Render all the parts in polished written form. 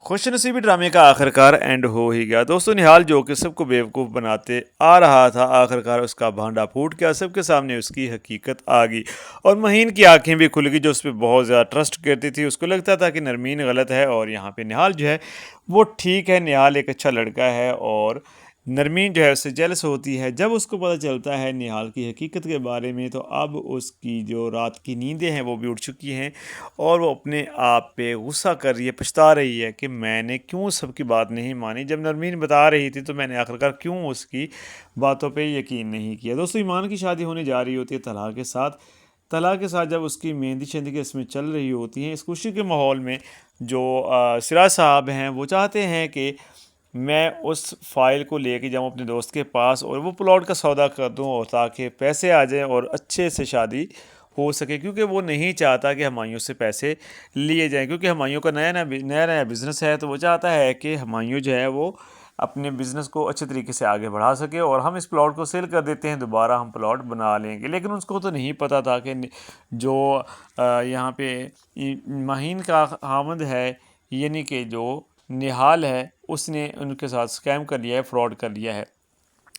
خوش نصیبی ڈرامے کا آخرکار اینڈ ہو ہی گیا دوستوں۔ نہال جو کہ سب کو بیوقوف بناتے آ رہا تھا، آخرکار اس کا بھانڈا پھوٹ گیا، سب کے سامنے اس کی حقیقت آ گئی اور مہین کی آنکھیں بھی کھل گئی جو اس پہ بہت زیادہ ٹرسٹ کرتی تھی۔ اس کو لگتا تھا کہ نرمین غلط ہے اور یہاں پہ نہال جو ہے وہ ٹھیک ہے، نہال ایک اچھا لڑکا ہے اور نرمین جو ہے اس سے جیلس ہوتی ہے۔ جب اس کو پتہ چلتا ہے نہال کی حقیقت کے بارے میں تو اب اس کی جو رات کی نیندیں ہیں وہ بھی اٹھ چکی ہیں اور وہ اپنے آپ پہ غصہ کر رہی ہے، پچھتا رہی ہے کہ میں نے کیوں سب کی بات نہیں مانی۔ جب نرمین بتا رہی تھی تو میں نے آخرکار کیوں اس کی باتوں پہ یقین نہیں کیا۔ دوستو ایمان کی شادی ہونے جا رہی ہوتی ہے طلحہ کے ساتھ جب اس کی مہندی شہندی کی رسمیں چل رہی ہوتی ہیں، اس خوشی کے ماحول میں جو سراج صاحب ہیں وہ چاہتے ہیں کہ میں اس فائل کو لے کے جاؤں اپنے دوست کے پاس اور وہ پلاٹ کا سودا کر دوں اور تاکہ پیسے آ جائیں اور اچھے سے شادی ہو سکے، کیونکہ وہ نہیں چاہتا کہ ہمایوں سے پیسے لیے جائیں، کیونکہ ہمایوں کا نیا بزنس ہے تو وہ چاہتا ہے کہ ہمایوں جو ہے وہ اپنے بزنس کو اچھے طریقے سے آگے بڑھا سکے اور ہم اس پلاٹ کو سیل کر دیتے ہیں، دوبارہ ہم پلاٹ بنا لیں گے۔ لیکن اس کو تو نہیں پتہ تھا کہ جو یہاں پہ مہین کا خاوند ہے یعنی کہ جو نہال ہے اس نے ان کے ساتھ سکیم کر لیا ہے، فراڈ کر لیا ہے۔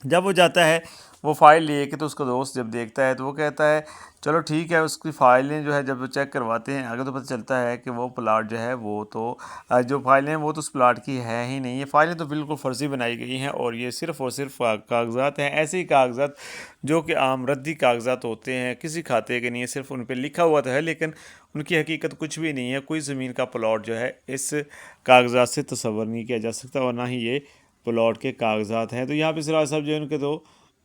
جب وہ جاتا ہے وہ فائل لے کے تو اس کا دوست جب دیکھتا ہے تو وہ کہتا ہے چلو ٹھیک ہے، اس کی فائلیں جو ہے جب وہ چیک کرواتے ہیں آگے تو پتہ چلتا ہے کہ وہ پلاٹ جو ہے وہ تو جو فائلیں ہیں وہ تو اس پلاٹ کی ہے ہی نہیں، یہ فائلیں تو بالکل فرضی بنائی گئی ہیں اور یہ صرف اور صرف کاغذات ہیں، ایسے ہی کاغذات جو کہ عام ردی کاغذات ہوتے ہیں، کسی کھاتے کے نہیں ہے، صرف ان پہ لکھا ہوا تو ہے لیکن ان کی حقیقت کچھ بھی نہیں ہے۔ کوئی زمین کا پلاٹ جو ہے اس کاغذات سے تصور نہیں کیا جا سکتا اور نہ ہی یہ پلاٹ کے کاغذات ہیں۔ تو یہاں پہ سراج صاحب جو ہے ان کے تو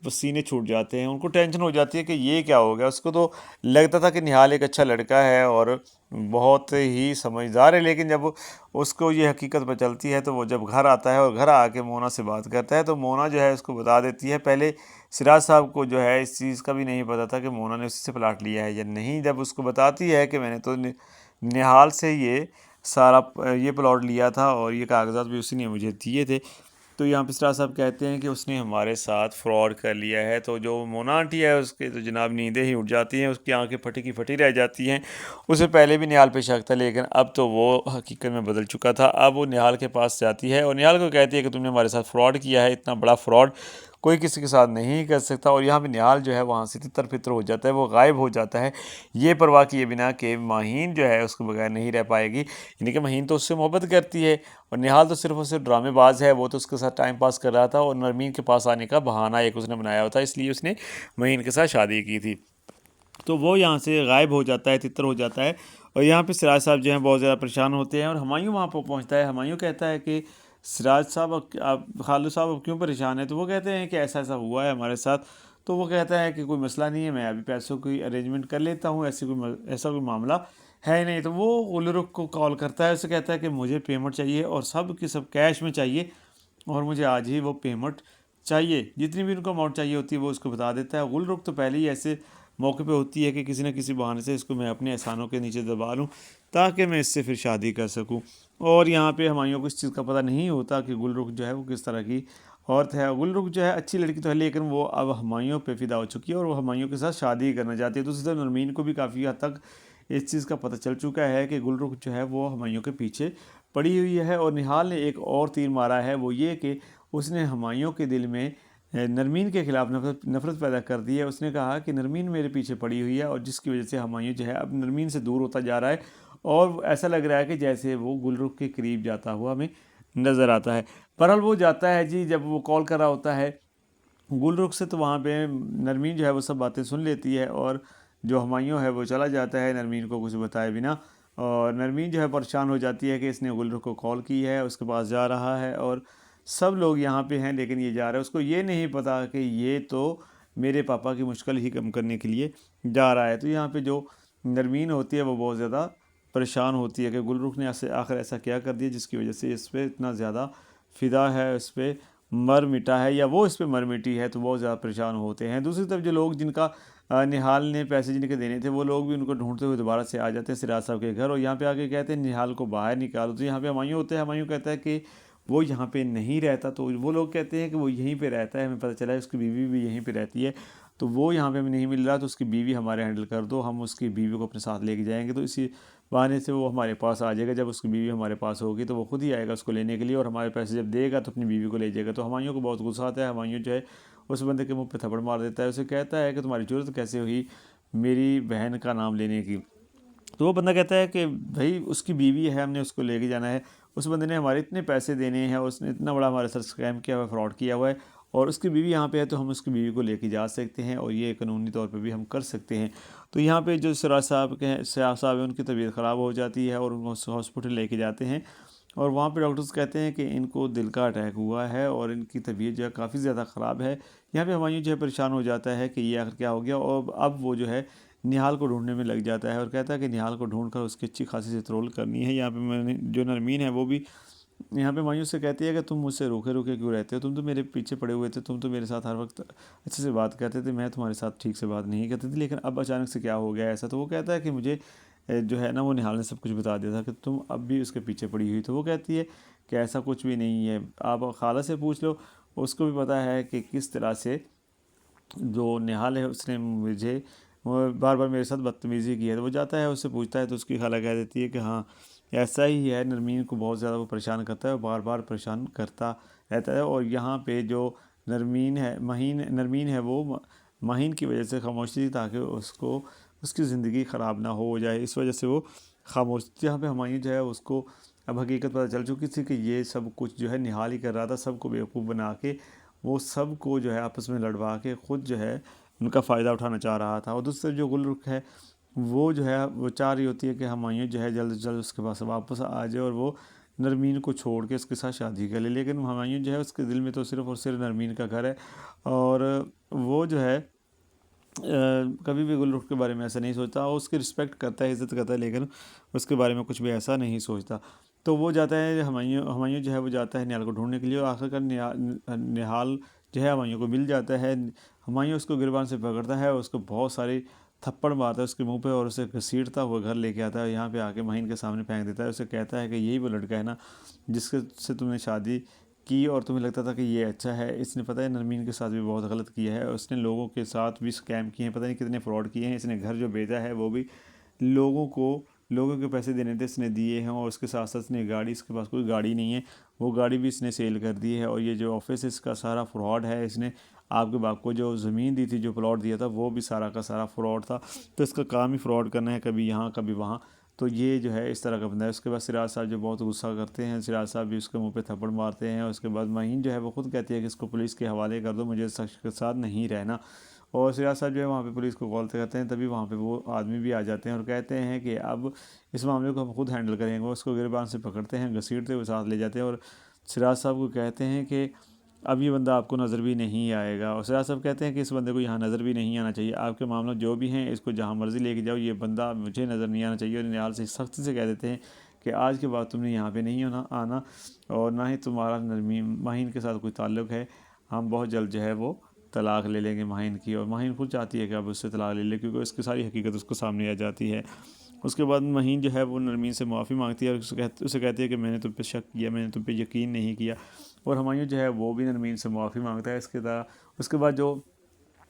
پسینے چھوٹ جاتے ہیں، ان کو ٹینشن ہو جاتی ہے کہ یہ کیا ہو گیا۔ اس کو تو لگتا تھا کہ نہال ایک اچھا لڑکا ہے اور بہت ہی سمجھدار ہے، لیکن جب اس کو یہ حقیقت پتہ چلتی ہے تو وہ جب گھر آتا ہے اور گھر آ کے مونا سے بات کرتا ہے تو مونا جو ہے اس کو بتا دیتی ہے۔ پہلے سراج صاحب کو جو ہے اس چیز کا بھی نہیں پتہ تھا کہ مونا نے اسی سے پلاٹ لیا ہے یا نہیں۔ جب اس کو بتاتی ہے کہ میں نے تو نہال سے یہ سارا یہ پلاٹ لیا تھا اور یہ کاغذات بھی اسی نے مجھے دیے تھے، تو یہاں پہ سراج صاحب کہتے ہیں کہ اس نے ہمارے ساتھ فراڈ کر لیا ہے۔ تو جو مونا آنٹی ہے اس کے تو جناب نیندیں ہی اٹھ جاتی ہیں، اس کی آنکھیں پھٹی کی پھٹی رہ جاتی ہیں۔ اسے پہلے بھی نہال پہ شک تھا لیکن اب تو وہ حقیقت میں بدل چکا تھا۔ اب وہ نہال کے پاس جاتی ہے اور نہال کو کہتی ہے کہ تم نے ہمارے ساتھ فراڈ کیا ہے، اتنا بڑا فراڈ کوئی کسی کے ساتھ نہیں کر سکتا۔ اور یہاں پہ نہال جو ہے وہاں سے تتر پتر ہو جاتا ہے، وہ غائب ہو جاتا ہے یہ پرواہ کیے بنا کہ مہین جو ہے اس کے بغیر نہیں رہ پائے گی، یعنی کہ مہین تو اس سے محبت کرتی ہے اور نہال تو صرف اور صرف ڈرامے باز ہے، وہ تو اس کے ساتھ ٹائم پاس کر رہا تھا اور نرمین کے پاس آنے کا بہانہ ایک اس نے بنایا ہوا تھا، اس لیے اس نے مہین کے ساتھ شادی کی تھی۔ تو وہ یہاں سے غائب ہو جاتا ہے، تتر ہو جاتا ہے اور یہاں پہ سراج صاحب جو ہیں بہت زیادہ پریشان ہوتے ہیں اور ہمایوں وہاں پہ پہنچتا ہے۔ ہمایوں کہتا ہے کہ سراج صاحب آپ خالد صاحب اب کیوں پریشان ہیں؟ تو وہ کہتے ہیں کہ ایسا ایسا ہوا ہے ہمارے ساتھ۔ تو وہ کہتا ہے کہ کوئی مسئلہ نہیں ہے، میں ابھی پیسوں کی ارینجمنٹ کر لیتا ہوں، ایسا کوئی معاملہ ہے نہیں۔ تو وہ گلرخ کو کال کرتا ہے، اسے کہتا ہے کہ مجھے پیمنٹ چاہیے اور سب کی سب کیش میں چاہیے اور مجھے آج ہی وہ پیمنٹ چاہیے، جتنی بھی ان کو اماؤنٹ چاہیے ہوتی ہے وہ اس کو بتا دیتا ہے۔ گلرخ تو پہلے ہی ایسے موقع پہ ہوتی ہے کہ کسی نہ کسی بہانے سے اس کو میں اپنے احسانوں کے نیچے دبا لوں تاکہ میں اس سے پھر شادی کر سکوں۔ اور یہاں پہ ہمایوں کو اس چیز کا پتہ نہیں ہوتا کہ گلرخ جو ہے وہ کس طرح کی عورت ہے۔ گلرخ جو ہے اچھی لڑکی تو ہے لیکن وہ اب ہمایوں پہ فدا ہو چکی ہے اور وہ ہمایوں کے ساتھ شادی کرنا چاہتی ہے۔ دوسری طرف نرمین کو بھی کافی حد تک اس چیز کا پتہ چل چکا ہے کہ گلرخ جو ہے وہ ہمایوں کے پیچھے پڑی ہوئی ہے اور نہال نے ایک اور تیر مارا ہے، وہ یہ کہ اس نے ہمایوں کے دل میں نرمین کے خلاف نفرت پیدا کر دی ہے۔ اس نے کہا کہ نرمین میرے پیچھے پڑی ہوئی ہے اور جس کی وجہ سے ہمایوں جو ہے اب نرمین سے دور ہوتا جا رہا ہے اور ایسا لگ رہا ہے کہ جیسے وہ گلرخ کے قریب جاتا ہوا ہمیں نظر آتا ہے۔ بہرحال وہ جاتا ہے جی، جب وہ کال کر رہا ہوتا ہے گلرخ سے تو وہاں پہ نرمین جو ہے وہ سب باتیں سن لیتی ہے اور جو ہمایوں ہے وہ چلا جاتا ہے نرمین کو کچھ بتائے بنا، اور نرمین جو ہے پریشان ہو جاتی ہے کہ اس نے گلرخ کو کال کی ہے، اس کے پاس جا رہا ہے اور سب لوگ یہاں پہ ہیں لیکن یہ جا رہا ہے۔ اس کو یہ نہیں پتا کہ یہ تو میرے پاپا کی مشکل ہی کم کرنے کے لیے جا رہا ہے۔ تو یہاں پہ جو نرمین ہوتی ہے وہ بہت زیادہ پریشان ہوتی ہے کہ گلرخ نے آخر ایسا کیا کر دیا جس کی وجہ سے اس پہ اتنا زیادہ فدا ہے، اس پہ مر مٹا ہے یا وہ اس پہ مر مٹی ہے، تو بہت زیادہ پریشان ہوتے ہیں۔ دوسری طرف جو لوگ جن کا نہال نے پیسے جن کے دینے تھے وہ لوگ بھی ان کو ڈھونڈتے ہوئے دوبارہ سے آ جاتے ہیں سراج صاحب کے گھر اور یہاں پہ آ کے کہتے ہیں نہال کو باہر نکالو۔ تو یہاں پہ ہمایوں ہوتے ہیں، ہمایوں کہتا ہے کہ وہ یہاں پہ نہیں رہتا، تو وہ لوگ کہتے ہیں کہ وہ یہیں پہ رہتا ہے، ہمیں پتہ چلا ہے اس کی بیوی بھی یہیں پہ رہتی ہے، تو وہ یہاں پہ ہمیں نہیں مل رہا تو اس کی بیوی ہمارے ہینڈل کر دو، ہم اس کی بیوی کو اپنے ساتھ لے کے جائیں گے۔ تو بہانے سے وہ ہمارے پاس آ جائے گا. جب اس کی بیوی ہمارے پاس ہوگی تو وہ خود ہی آئے گا اس کو لینے کے لیے, اور ہمارے پیسے جب دے گا تو اپنی بیوی کو لے جائے گا. تو ہمایوں کو بہت غصہ آتا ہے. ہمایوں جو ہے اس بندے کے منہ پہ تھپڑ مار دیتا ہے, اسے کہتا ہے کہ تمہاری ضرورت کیسے ہوئی میری بہن کا نام لینے کی. تو وہ بندہ کہتا ہے کہ بھائی اس کی بیوی ہے, ہم نے اس کو لے کے جانا ہے, اس بندے نے ہمارے اتنے پیسے دینے ہیں, اس نے اتنا بڑا ہمارے ساتھ اسکیم کیا ہوا ہے, فراڈ کیا ہوا ہے, اور اس کی بیوی یہاں پہ ہے تو ہم اس کی بیوی کو لے کے جا سکتے ہیں, اور یہ قانونی طور پہ بھی ہم کر سکتے ہیں. تو یہاں پہ جو سراج صاحب صاحب ہیں ان کی طبیعت خراب ہو جاتی ہے, اور ان کو ہاسپٹل لے کے جاتے ہیں, اور وہاں پہ ڈاکٹرز کہتے ہیں کہ ان کو دل کا اٹیک ہوا ہے اور ان کی طبیعت جو ہے کافی زیادہ خراب ہے. یہاں پہ ہمایوں جو ہے پریشان ہو جاتا ہے کہ یہ آخر کیا ہو گیا, اور اب وہ جو ہے نہال کو ڈھونڈنے میں لگ جاتا ہے, اور کہتا ہے کہ نہال کو ڈھونڈ کر اس کی اچھی خاصی سے ترول کرنی ہے. یہاں پہ جو نرمین ہے وہ بھی یہاں پہ مایوں سے کہتی ہے کہ تم مجھ سے روکے روکے کیوں رہتے ہو, تم تو میرے پیچھے پڑے ہوئے تھے, تم تو میرے ساتھ ہر وقت اچھے سے بات کرتے تھے, میں تمہارے ساتھ ٹھیک سے بات نہیں کرتی تھی, لیکن اب اچانک سے کیا ہو گیا ایسا. تو وہ کہتا ہے کہ مجھے جو ہے نا وہ نہال نے سب کچھ بتا دیا تھا کہ تم اب بھی اس کے پیچھے پڑی ہوئی. تو وہ کہتی ہے کہ ایسا کچھ بھی نہیں ہے, آپ خالہ سے پوچھ لو, اس کو بھی پتہ ہے کہ کس طرح سے جو نہال ہے اس نے مجھے بار بار میرے ساتھ بدتمیزی کی ہے. تو وہ جاتا ہے اس سے پوچھتا ہے تو اس کی خالہ کہہ دیتی ہے کہ ہاں ایسا ہی ہے, نرمین کو بہت زیادہ وہ پریشان کرتا ہے, اور بار بار پریشان کرتا رہتا ہے. اور یہاں پہ جو نرمین ہے وہ مہین کی وجہ سے خاموش تھی تاکہ اس کی زندگی خراب نہ ہو جائے, اس وجہ سے وہ خاموش. یہاں پہ ہمایوں جو ہے اس کو اب حقیقت پتہ چل چکی تھی کہ یہ سب کچھ جو ہے نہال ہی کر رہا تھا, سب کو بیوقوف بنا کے وہ سب کو جو ہے آپس میں لڑوا کے خود جو ہے ان کا فائدہ اٹھانا چاہ رہا تھا. اور دوسرے جو گل رخ ہے وہ جو ہے وہ چاہ رہی ہوتی ہے کہ ہمایوں جو ہے جلد سے جلد اس کے پاس واپس آ جائے اور وہ نرمین کو چھوڑ کے اس کے ساتھ شادی کر لے. لیکن ہمایوں جو ہے اس کے دل میں تو صرف اور صرف نرمین کا گھر ہے, اور وہ جو ہے کبھی بھی گل رخ کے بارے میں ایسا نہیں سوچتا, اور اس کی رسپیکٹ کرتا ہے, عزت کرتا ہے, لیکن اس کے بارے میں کچھ بھی ایسا نہیں سوچتا. تو وہ جاتا ہے ہمایوں جو ہے وہ جاتا ہے نہال کو ڈھونڈنے کے لیے, اور آخر کار نہال جو ہے ہمایوں کو مل جاتا ہے. ہمایوں اس کو گریبان سے پکڑتا ہے, اس کو بہت ساری تھپڑ مارتا ہے اس کے منہ پہ, اور اسے گھسیٹتا ہوا گھر لے کے آتا ہے. یہاں پہ آ کے مہین کے سامنے پھینک دیتا ہے, اسے کہتا ہے کہ یہی وہ لڑکا ہے نا جس سے تم نے شادی کی اور تمہیں لگتا تھا کہ یہ اچھا ہے. اس نے پتہ ہے نرمین کے ساتھ بھی بہت غلط کیا ہے, اس نے لوگوں کے ساتھ بھی اسکیم کیے ہیں, پتہ نہیں کتنے فراڈ کیے ہیں. اس نے گھر جو بیچا ہے وہ بھی لوگوں کے پیسے دینے تھے اس نے دیے ہیں, اور اس کے ساتھ ساتھ اس نے گاڑی, اس کے پاس کوئی گاڑی نہیں ہے, وہ گاڑی بھی اس نے سیل کر دی ہے. اور یہ جو آفس اس کا سارا فراڈ ہے, اس نے آپ کے باپ کو جو زمین دی تھی, جو پلاٹ دیا تھا, وہ بھی سارا کا سارا فراڈ تھا. تو اس کا کام ہی فراڈ کرنا ہے, کبھی یہاں کبھی وہاں. تو یہ جو ہے اس طرح کا بندہ ہے. اس کے بعد سراج صاحب جو بہت غصہ کرتے ہیں, سراج صاحب بھی اس کے منہ پہ تھپڑ مارتے ہیں. اور اس کے بعد مہین جو ہے وہ خود کہتی ہے کہ اس کو پولیس کے حوالے کر دو, مجھے اس شخص کے ساتھ نہیں رہنا. اور سراج صاحب جو ہے وہاں پہ پولیس کو کال کرتے ہیں, تبھی وہاں پہ وہ آدمی بھی آ جاتے ہیں اور کہتے ہیں کہ اب اس معاملے کو ہم خود ہینڈل کریں گے. وہ اس کو گریبان سے پکڑتے ہیں, گھسیٹتے ہوئے ساتھ لے جاتے ہیں, اور سراج صاحب کو کہتے ہیں کہ اب یہ بندہ آپ کو نظر بھی نہیں آئے گا. اور سراج صاحب کہتے ہیں کہ اس بندے کو یہاں نظر بھی نہیں آنا چاہیے, آپ کے معاملات جو بھی ہیں اس کو جہاں مرضی لے کے جاؤ, یہ بندہ مجھے نظر نہیں آنا چاہیے. اور نہال سے سختی سے کہہ دیتے ہیں کہ آج کے بعد تم نے یہاں پہ نہیں آنا, اور نہ ہی تمہارا مہین کے ساتھ کوئی تعلق ہے. ہم بہت جلد جو ہے وہ طلاق لے لیں گے مہین کی. اور مہین خود چاہتی ہے کہ اب اس سے طلاق لے لے, کیونکہ اس کی ساری حقیقت اس کو سامنے آ جاتی ہے. اس کے بعد مہین جو ہے وہ نرمین سے معافی مانگتی ہے, اور اسے کہتی ہے کہ میں نے تم پہ شک کیا, میں نے تم پہ یقین نہیں کیا. اور ہمایوں جو ہے وہ بھی نرمین سے معافی مانگتا ہے. اس کے بعد جو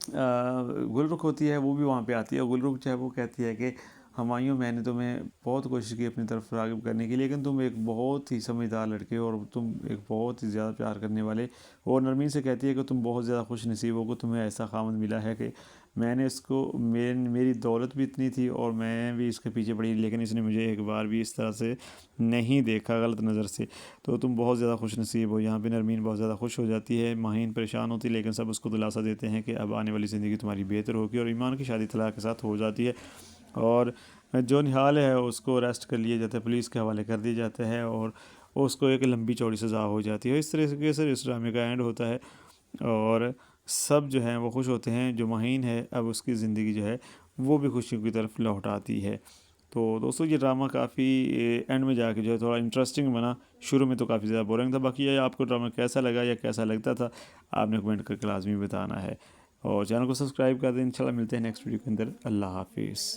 گل رخ ہوتی ہے وہ بھی وہاں پہ آتی ہے. اور گل رخ جو ہے وہ کہتی ہے کہ ہمایوں میں نے تمہیں بہت کوشش کی اپنی طرف راغب کرنے کی, لیکن تم ایک بہت ہی سمجھدار لڑکے اور تم ایک بہت ہی زیادہ پیار کرنے والے. اور نرمین سے کہتی ہے کہ تم بہت زیادہ خوش نصیب ہو کہ تمہیں ایسا خاوند ملا ہے, کہ میں نے اس کو میری دولت بھی اتنی تھی اور میں بھی اس کے پیچھے پڑی, لیکن اس نے مجھے ایک بار بھی اس طرح سے نہیں دیکھا غلط نظر سے, تو تم بہت زیادہ خوش نصیب ہو. یہاں پہ نرمین بہت زیادہ خوش ہو جاتی ہے, مہین پریشان ہوتی ہے, لیکن سب اس کو دلاسا دیتے ہیں کہ اب آنے والی زندگی تمہاری بہتر ہوگی. اور ایمان کی شادی طلاق کے ساتھ ہو جاتی ہے, اور جو نہال ہے اس کو اریسٹ کر لیا جاتا ہے, پولیس کے حوالے کر دیا جاتا ہے, اور اس کو ایک لمبی چوڑی سزا ہو جاتی ہے. اس طریقے سے اس ڈرامے کا اینڈ ہوتا ہے, اور سب جو ہیں وہ خوش ہوتے ہیں. جو مہین ہے اب اس کی زندگی جو ہے وہ بھی خوشیوں کی طرف لوٹ آتی ہے. تو دوستو یہ ڈرامہ کافی اینڈ میں جا کے جو ہے تھوڑا انٹرسٹنگ بنا. شروع میں تو کافی زیادہ بورنگ تھا. باقی یہ آپ کو ڈرامہ کیسا لگا یا کیسا لگتا تھا, آپ نے کمنٹ کر کے لازمی بتانا ہے, اور چینل کو سبسکرائب کر دیں. انشاءاللہ ملتے ہیں نیکسٹ ویڈیو کے اندر. اللہ حافظ.